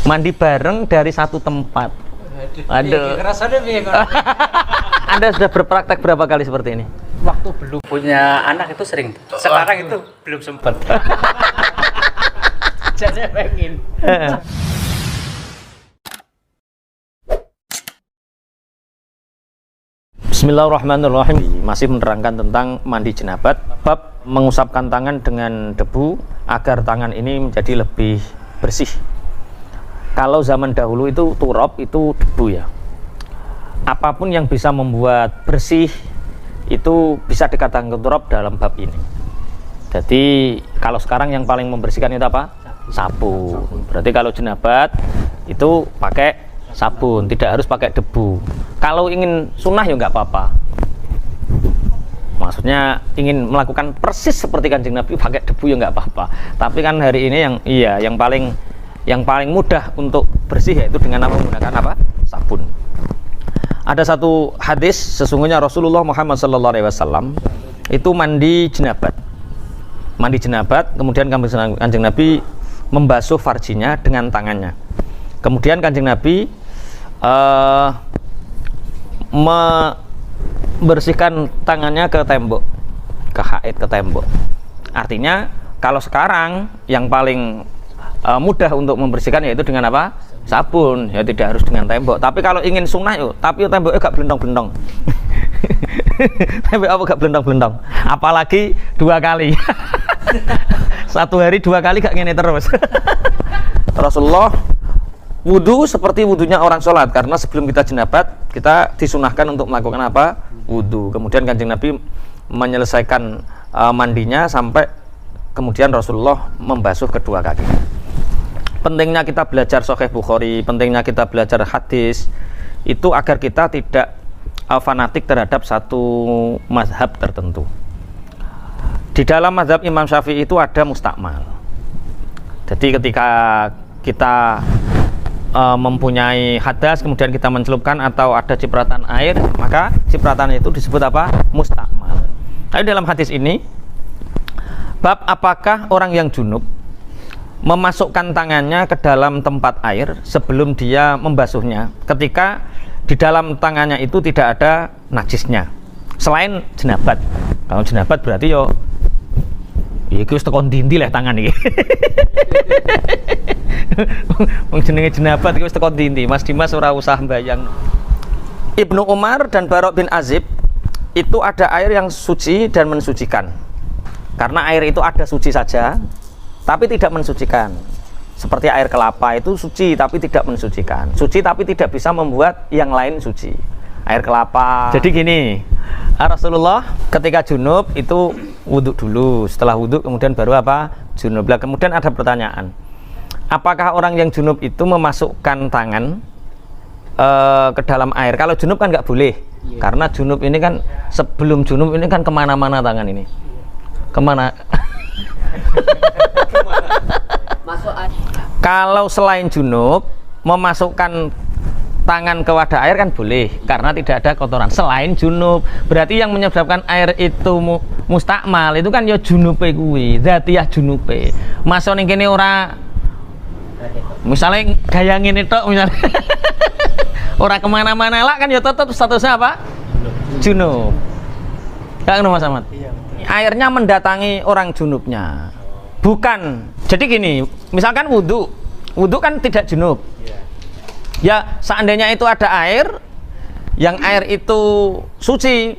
Mandi bareng dari satu tempat. Aduh. Anda sudah berpraktek berapa kali seperti ini? Waktu belum punya anak itu sering. Sekarang itu belum sempat. Jadi pengen. Bismillahirrahmanirrahim. Masih menerangkan tentang mandi jenabat, bab mengusapkan tangan dengan debu agar tangan ini menjadi lebih bersih. Kalau zaman dahulu itu turab, itu debu ya. Apapun yang bisa membuat bersih itu bisa dikatakan turab dalam bab ini. Jadi kalau sekarang yang paling membersihkan itu apa? Sabun. Berarti kalau jenabat itu pakai sabun, tidak harus pakai debu. Kalau ingin sunnah ya nggak apa-apa. Maksudnya ingin melakukan persis seperti Kanjeng Nabi pakai debu ya nggak apa-apa. Tapi kan hari ini yang paling mudah untuk bersih yaitu dengan menggunakan apa? Sabun. Ada satu hadis, sesungguhnya Rasulullah Muhammad SAW itu mandi jenabat. Mandi jenabat, kemudian Kanjeng Nabi membasuh farjinya dengan tangannya. Kemudian Kanjeng Nabi membersihkan tangannya ke tembok, ke haid, ke tembok. Artinya kalau sekarang yang paling mudah untuk membersihkan yaitu dengan apa? Sabun. Ya tidak harus dengan tembok. Tapi kalau ingin sunnah yuk, tapi temboknya gak belendong-belendong. Tembok apa gak belendong-belendong? Apalagi 2 kali. Satu hari 2 kali gak ngene terus. Rasulullah wudu seperti wudunya orang sholat, karena sebelum kita jenabat kita disunahkan untuk melakukan apa? Wudu. Kemudian Kanjeng Nabi menyelesaikan mandinya sampai kemudian Rasulullah membasuh kedua kaki. Pentingnya kita belajar Sahih Bukhari, pentingnya kita belajar hadis itu agar kita tidak fanatik terhadap satu mazhab tertentu. Di dalam mazhab Imam Syafi'i itu ada mustakmal. Jadi ketika kita mempunyai hadas kemudian kita mencelupkan atau ada cipratan air, maka cipratan itu disebut apa? Mustakmal. Tapi dalam hadis ini bab apakah orang yang junub memasukkan tangannya ke dalam tempat air sebelum dia membasuhnya ketika di dalam tangannya itu tidak ada najisnya selain jenabat. Kalau jenabat berarti yo iki wis tekan dindi lah tangan iki. Wong jenenge jenabat iki wis tekan dindi. Mas Dimas ora usah mbayang. Ibnu Umar dan Barok bin Azib itu ada air yang suci dan mensucikan. Karena air itu ada suci saja tapi tidak mensucikan. Seperti air kelapa itu suci tapi tidak mensucikan. Suci tapi tidak bisa membuat yang lain suci. Air kelapa. Jadi gini, Rasulullah ketika junub itu wudhu dulu. Setelah wudhu kemudian baru apa? Junub. Lah kemudian ada pertanyaan. Apakah orang yang junub itu memasukkan tangan ke dalam air? Kalau junub kan nggak boleh. Karena junub ini kan sebelum junub ini kan kemana-mana tangan ini. Kemana? Kalau selain junub memasukkan tangan ke wadah air kan boleh karena tidak ada kotoran selain junub. Berarti yang menyebabkan air itu mustakmal itu kan ya junupe kuwi, dzatiyah junupe. Masuk ning kene ora misalnya gaya ngene tok misalnya. Ora kemana-mana lah kan ya tetap statusnya apa? Junub. Gak ngono Mas Ahmad? Iya. Airnya mendatangi orang junubnya, bukan. Jadi gini, misalkan wudhu kan tidak junub. Ya seandainya itu ada air, yang air itu suci,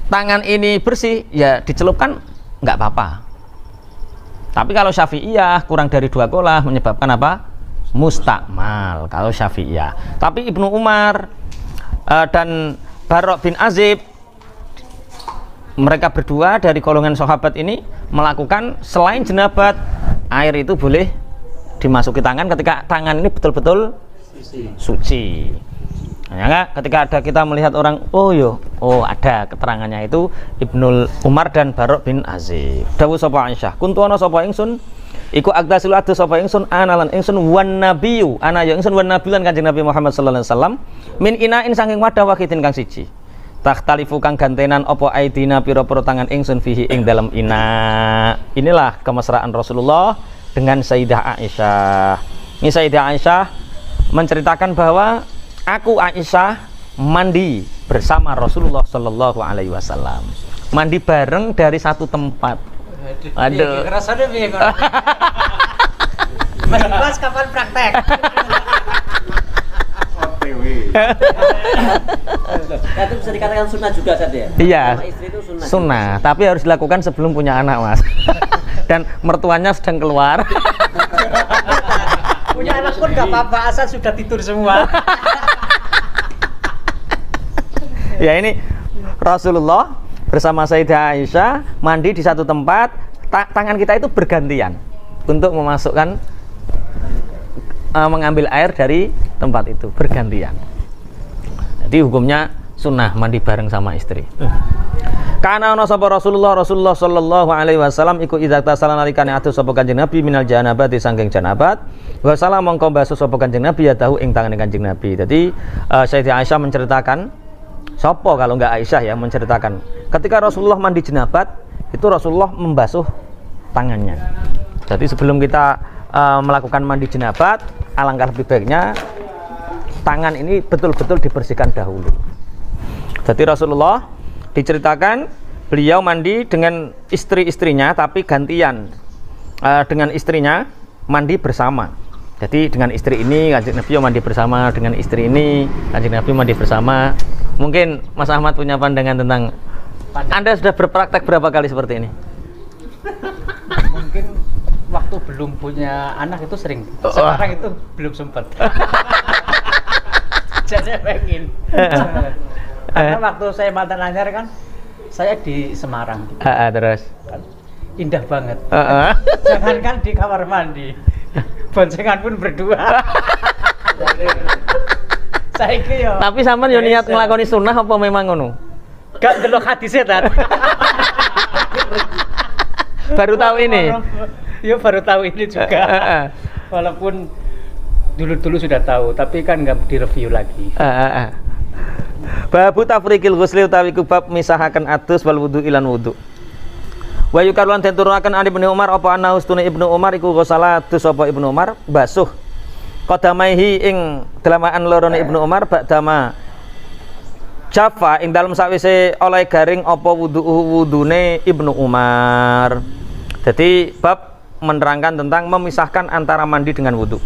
tangan ini bersih, ya dicelupkan nggak apa-apa. Tapi kalau Syafi'iyah kurang dari 2 kolah menyebabkan apa? Mustakmal. Kalau Syafi'iyah. Tapi Ibnu Umar dan Barok bin Azib, mereka berdua dari golongan sahabat ini melakukan selain jenabat, air itu boleh dimasuki tangan ketika tangan ini betul-betul suci. Ya, ketika ada kita melihat orang, ada keterangannya itu Ibnu Umar dan Barok bin Azib. Dawuh sapa Aisyah, kuntu ana sapa ingsun iku agdasil adus sapa ingsun analan ingsun wan nabiyyu ana ya ingsun wan nabi lan Kanjeng Nabi Muhammad sallallahu alaihi wasallam min inain saking wadah wahidin kang siji. Takhtalifu kang gantenan opo aidina piro-piro tangan ingsun fihi ing dalam ina. Inilah kemesraan Rasulullah dengan Sayyidah Aisyah. Ini Sayyidah Aisyah menceritakan bahwa aku Aisyah mandi bersama Rasulullah Shallallahu Alaihi Wasallam. Mandi bareng dari satu tempat. Aduh. Rasanya piye kok? Mas Bas kapan praktek? Nah, itu bisa dikatakan sunnah juga Ustaz ya? Iya. Sama istri itu sunnah. Sunnah, tapi harus dilakukan sebelum punya anak, Mas. Dan mertuanya sedang keluar. Punya anak pun gak apa-apa asal sudah tidur semua. Ya, ini Rasulullah bersama Sayyidah Aisyah mandi di satu tempat. Tangan kita itu bergantian untuk memasukkan mengambil air dari tempat itu, bergantian. Jadi hukumnya sunnah mandi bareng sama istri. Karena ana sapa Rasulullah Shallallahu Alaihi Wasallam iku idza tasala nalikane atus sapa Kanjeng Nabi minal janabati sangking janabat wa salam mongko basuh sapa Kanjeng Nabi ya tahu ing tangane Kanjeng Nabi. Jadi Sayyidah Aisyah menceritakan, sopo kalau enggak Aisyah ya menceritakan, ketika Rasulullah mandi janabat itu Rasulullah membasuh tangannya. Jadi sebelum kita melakukan mandi janabat, alangkah lebih baiknya tangan ini betul-betul dibersihkan dahulu. Jadi Rasulullah diceritakan beliau mandi dengan istri-istrinya, tapi gantian dengan istrinya mandi bersama. Jadi dengan istri ini Kanjeng Nabi mandi bersama, dengan istri ini Kanjeng Nabi mandi bersama. Mungkin Mas Ahmad punya pandangan tentang Anda sudah berpraktek berapa kali seperti ini? Mungkin waktu belum punya anak itu sering. Sekarang itu belum sempat. Jadi pengen. Karena waktu saya mantan anyar kan, saya di Semarang. Terus Indah banget. Jangankan di kamar mandi, boncengan pun berdua. Saya yo. Tapi sampean yo niat nglakoni sunnah apa memang ngono? Gak delok hadise ta. Baru tahu ini. Yo baru tahu ini juga. Walaupun dulu sudah tahu, tapi kan nggak direview lagi. Babu tafrikil ghusli utawi kubab misahaken adus wal wudu ilan wudu. Wa yukarwan den turunaken Ali bin Umar apa ana ustune Ibnu Umar iku ghusala adus apa Ibnu Umar basuh qadamaihi ing dalamaan lorone Ibnu Umar ba'dama Jafa ing dalem sawise oleh garing apa wudune Ibnu Umar. Jadi bab menerangkan tentang memisahkan antara mandi dengan wudu.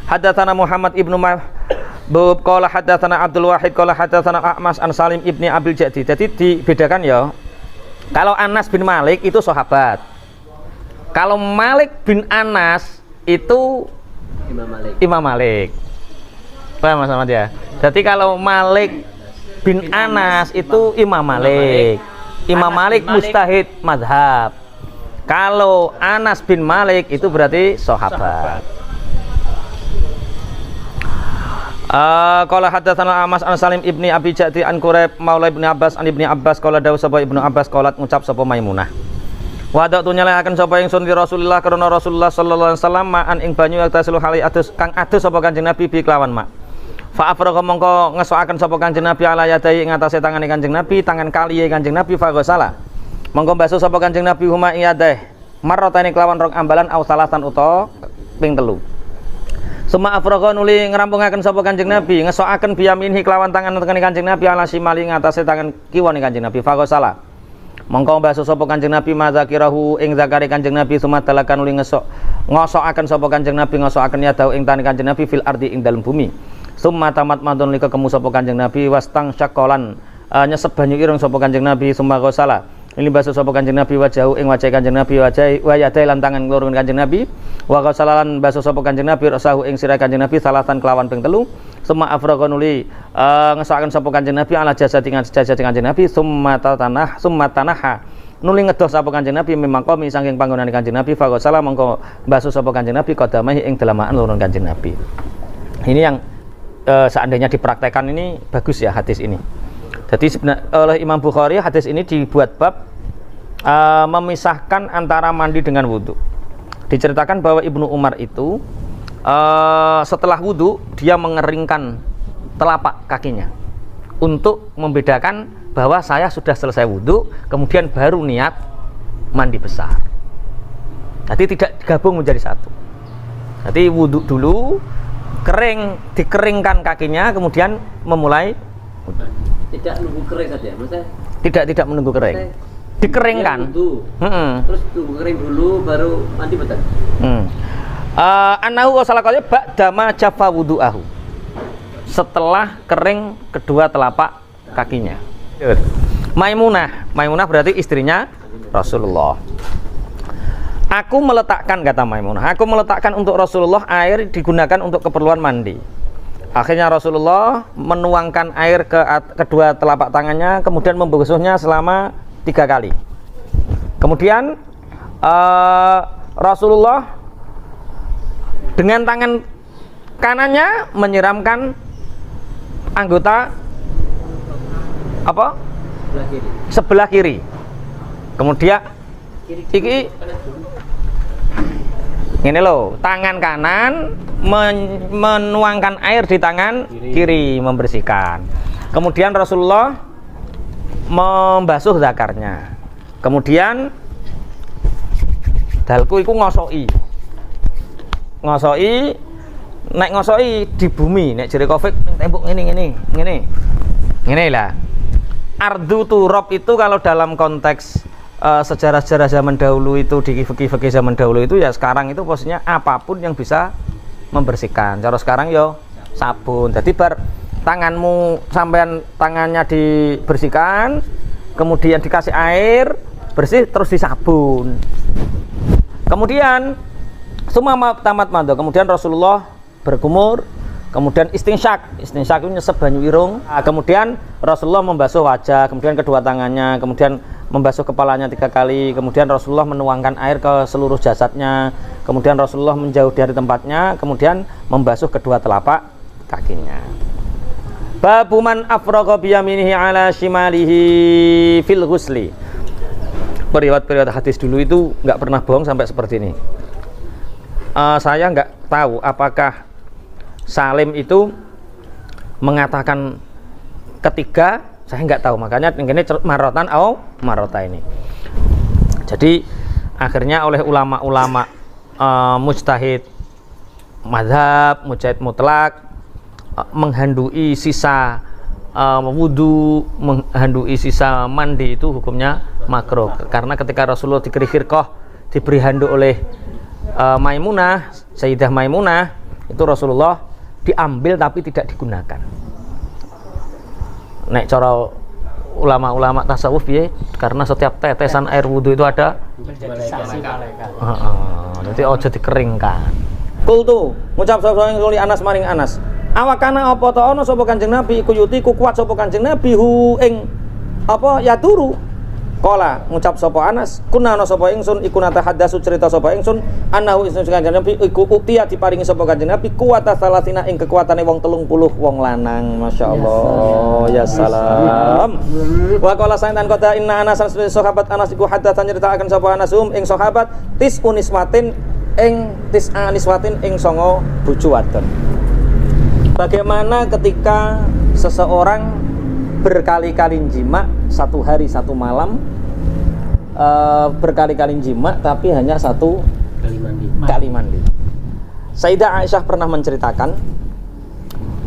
Hadatsana Muhammad ibnu Mahbub qala hadatsana Abdul Wahid qala hadatsana A'mas an Salim ibni Abil Jadi. Jadi dibedakan ya. Kalau Anas bin Malik itu sahabat. Kalau Malik bin Anas itu Imam Malik. Paham Mas Ahmad ya? Jadi kalau Malik bin Anas itu Imam Malik. Imam Malik mustahid madhab. Kalau Anas bin Malik itu berarti sahabat. Qala hadatsana A'mas an Salim ibni Abi Jadi an Quraib maula ibni Abbas an ibni Abbas qala dawu sapa ibnu Abbas qalat ngucap sapa Maimunah. Wa da'tu nyalahaken sapa ingsun li Rasulullah karena Rasulullah sallallahu alaihi wasallam ma'an ing banyu yaktasilu hali adus kang adus sapa Kanjeng Nabi bi kelawan ma. Fa afraga mongko ngesokaken sapa Kanjeng Nabi ala yadai ing atase tangane Kanjeng Nabi, tangan kaliye Kanjeng Nabi fa ghasala. Mongko basuh sapa Kanjeng Nabi huma ing yadai marrataini kelawan rong ambalan au salasan utawa ping 3. Suma afraga nuli ngrampungaken sapa Kanjeng Nabi ngesokaken biyaminhi kelawan tangan tengene Kanjeng Nabi ala simali ngatasé tangan kiwane Kanjeng Nabi fa ghasala. Mongko basuh sapa Kanjeng Nabi mazakirahu ing zakare Kanjeng Nabi suma dalakan nuli ngosokaken sapa Kanjeng Nabi ngosokaken yadau ing tani Kanjeng Nabi fil ardi ing dalem bumi. Summa tamat madun li kekemu sapa Kanjeng Nabi wastang syakolan nyesep banyu ireng sapa Kanjeng Nabi summa ghasala. Ini basuh sapa Kanjeng Nabi wajahu ing wajah Kanjeng Nabi wajah wa yadai lan tangan loro Kanjeng Nabi wa ghasalalan basuh sapa Kanjeng Nabi rasahu ing sirah Kanjeng Nabi salatan kelawan ping 3. Summa afraga nuli ngesokaken sapa Kanjeng Nabi ala jasad Kanjeng Nabi summa tanaha nuli ngedos sapa Kanjeng Nabi mimangkomi saking panggonane Kanjeng Nabi fa ghasala mongko basuh sapa Kanjeng Nabi qadamahi ing dalamaan loro Kanjeng Nabi. Ini yang seandainya dipraktekkan ini bagus ya hadis ini. Jadi oleh Imam Bukhari hadis ini dibuat bab memisahkan antara mandi dengan wudhu. Diceritakan bahwa Ibnu Umar itu setelah wudhu dia mengeringkan telapak kakinya untuk membedakan bahwa saya sudah selesai wudhu, kemudian baru niat mandi besar. Jadi tidak digabung menjadi satu. Jadi wudhu dulu, kering, dikeringkan kakinya, kemudian memulai wudhu. Tidak nunggu kering saja, maksudnya Tidak menunggu kering, dikeringkan. Wudhu. Terus tunggu kering dulu, baru mandi betul. Anahu wasalakanya ba'dama jafa wudhu'ahu, setelah kering kedua telapak kakinya. Maimunah berarti istrinya Rasulullah. Aku meletakkan, kata Maimunah, aku meletakkan untuk Rasulullah air digunakan untuk keperluan mandi. Akhirnya Rasulullah menuangkan air ke kedua telapak tangannya, kemudian membasuhnya selama 3 kali. Kemudian Rasulullah dengan tangan kanannya menyiramkan anggota apa? Sebelah kiri. Kemudian iki ini loh, tangan kanan menuangkan air di tangan kiri membersihkan. Kemudian Rasulullah membasuh zakarnya. Kemudian dalku iku ngosoki, nek ngosoki di bumi, nek jere Covid ning tembok ngene lah. Ardu turab itu kalau dalam konteks sejarah-sejarah zaman dahulu itu, di fikih-fikih zaman dahulu itu, ya sekarang itu posisinya apapun yang bisa membersihkan. Cara sekarang yo sabun. Jadi tanganmu sampean tangannya dibersihkan, kemudian dikasih air bersih terus disabun. Kemudian semua tamat mando. Kemudian Rasulullah berkumur, kemudian istinsyak itu nyesep banyu irung. Kemudian Rasulullah membasuh wajah, kemudian kedua tangannya, kemudian membasuh kepalanya 3 kali, kemudian Rasulullah menuangkan air ke seluruh jasadnya, kemudian Rasulullah menjauh dari tempatnya, kemudian membasuh kedua telapak kakinya. Babu man afraqa biyaminihi ala shimalihi fil ghusli. Periwayat hadis dulu itu nggak pernah bohong sampai seperti ini. Saya nggak tahu apakah Salim itu mengatakan ketiga, saya nggak tahu, makanya ini marotan atau marota ini. Jadi akhirnya oleh ulama-ulama mujtahid mazhab, mujtahid mutlak, menghandui sisa wudhu, menghandui sisa mandi itu hukumnya makruh. Karena ketika Rasulullah diberi khirqah, diberi handuk oleh Maimunah, Sayyidah Maimunah, itu Rasulullah diambil tapi tidak digunakan. Nek cara ulama-ulama tasawuf ya, karena setiap tetesan air wudhu itu ada nanti ojo dikeringkan. Kultu ngucap sapa nguli Anas maring Anas, awakana apa ta ana sapa Kanjeng Nabi iku yuti ku kuat sapa Kanjeng Nabi hu ing apa ya turu. Kala ngucap sapa Anas, kuna ana sapa ingsun iku nata hadasu cerita sapa ingsun anahu ingsun Kanjeng Nabi iku uktia diparingi sapa Kanjeng Nabi kuwata salatina ing kekuatane wong 30 wong lanang. masyaallah ya salam. Wa qala saintan kota inna Anas sahabat Anas iku hadatsan nyritakaken sapa Anas ing sahabat tis uniswatin ing tis aniswatin ing 9 bojo wadon. Bagaimana ketika seseorang berkali-kali jima 1 hari 1 malam, berkali-kali jima tapi hanya 1 kali mandi. Sayyidah Aisyah pernah menceritakan,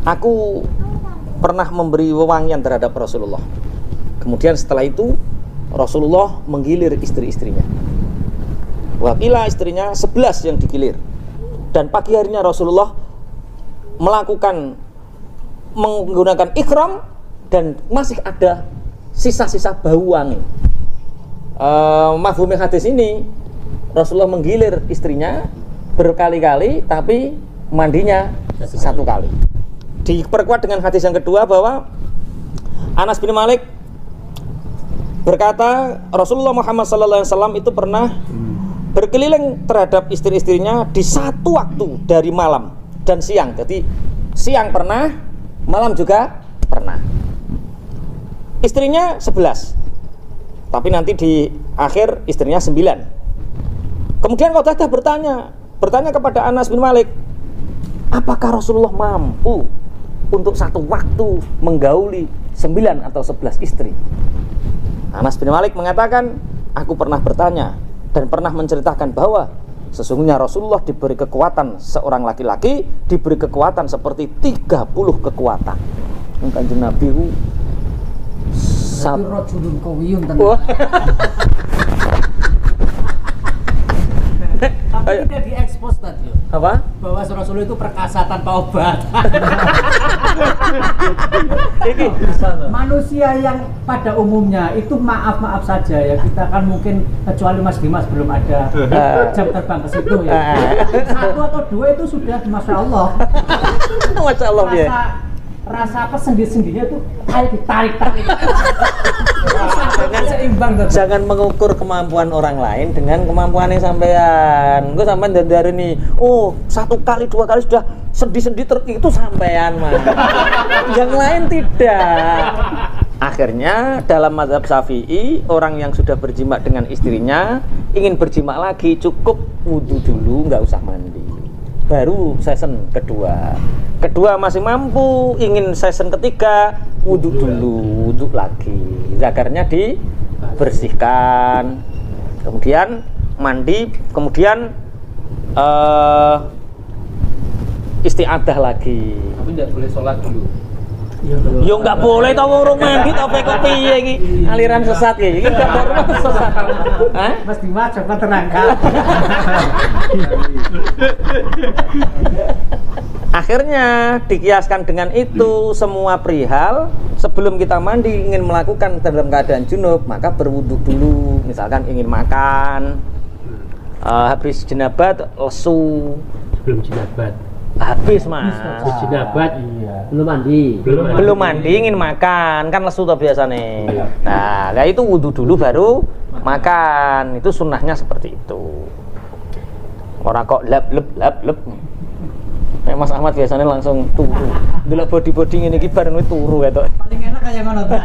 aku pernah memberi wewangian terhadap Rasulullah. Kemudian setelah itu Rasulullah menggilir istri-istrinya. Wakila istrinya 11 yang digilir. Dan pagi harinya Rasulullah menggunakan ikram dan masih ada sisa-sisa bau wangi. Mafhumul hadis ini, Rasulullah menggilir istrinya berkali-kali tapi mandinya 1 kali. Diperkuat dengan hadis yang kedua bahwa Anas bin Malik berkata Rasulullah Muhammad SAW itu pernah berkeliling terhadap istri-istrinya di 1 waktu dari malam dan siang. Jadi siang pernah, malam juga pernah. Istrinya 11, tapi nanti di akhir istrinya 9. Kemudian Qatadah bertanya kepada Anas bin Malik, apakah Rasulullah mampu untuk 1 waktu menggauli 9 atau 11 istri? Anas bin Malik mengatakan, aku pernah bertanya dan pernah menceritakan bahwa Sesungguhnya Rasulullah diberi kekuatan, seorang laki-laki diberi kekuatan seperti 30 kekuatan. Kanjeng Nabi itu rajulun qawiyun Wah. Tapi tidak diekspos tadi Apa? bahwa Rasulullah itu perkasa tanpa obat. Manusia yang pada umumnya itu maaf-maaf saja ya, kita kan mungkin kecuali Mas Dimas belum ada jam terbang ke situ ya. Satu atau dua itu sudah Masya Allah. Masya Allah ya. Rasa apa sendi-sendinya tuh kayak ditarik-tarik. Seimbang tuh. Jangan mengukur kemampuan orang lain dengan kemampuannya sampean. Gue sampean dari nih, oh 1 kali 2 kali sudah sendi-sendi itu sampean mah. Yang lain tidak. Akhirnya dalam mazhab Syafi'i, orang yang sudah berjima dengan istrinya ingin berjima lagi cukup wudhu dulu, nggak usah mandi. Baru season kedua masih mampu, ingin season ketiga wudhu dulu, wudhu lagi, zakarnya dibersihkan, kemudian mandi, kemudian istiadah lagi. Tapi tidak boleh sholat dulu. Yo nggak boleh tau urung mandi tau kok piye iki. Aliran sesat iki. Iki gambar sesat. Hah? Mas Dimas coba terangkan. Akhirnya dikiaskan dengan itu semua perihal sebelum kita mandi ingin melakukan dalam keadaan junub maka berwudhu dulu. Misalkan ingin makan, habis jenabat lesu. Belum jenabat. Habis mas. Jenabat. Iya. Belum mandi. Belum mandi ingin makan kan lesu tuh biasanya. Nah, itu wudhu dulu baru makan. Itu sunnahnya seperti itu. Orang kok lap. Mas Ahmad biasanya langsung turu. Delok body ngene iki bareng turu ketok. Paling enak kayak ngono tuh.